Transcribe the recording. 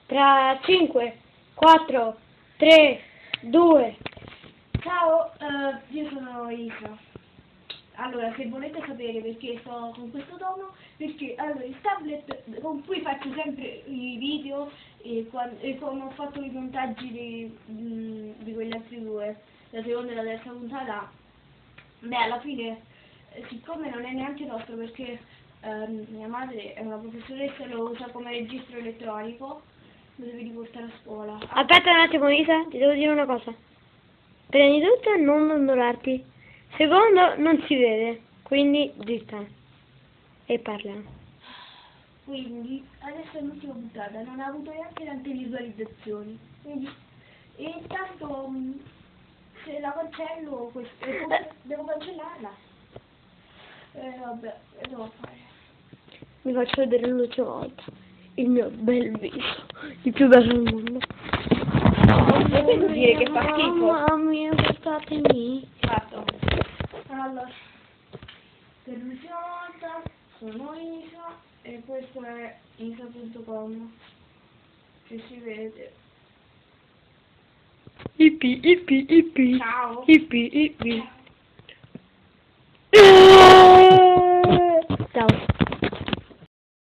Tra 5, 4, 3, 2. Ciao, io sono Isa. Allora, se volete sapere perché sto con questo tono, perché allora il tablet con cui faccio sempre i video e come ho fatto i montaggi di quegli altri due, la seconda e la terza puntata, beh, alla fine, siccome non è neanche nostro perché mia madre è una professoressa e lo usa come registro elettronico, lo devi riportare a scuola. Aspetta un attimo, Isa, ti devo dire una cosa. Prima di tutto non dondorarti. Secondo, non si vede, quindi zitta e parla. Quindi adesso è l'ultima puntata, non ha avuto neanche tante visualizzazioni. Quindi, e intanto se la cancello devo cancellarla. Vabbè, che devo fare? Vi faccio vedere l'ultima volta il mio bel viso, il più bello del mondo. Potete dire che fa schifo? Mamma mia, guardatemi. Fatto. Allora, per l'ultima volta sono Isa e questo è isa.com, che si vede. Ippi, ippi, ippi. Ciao. Ippi, ippi. Ciao.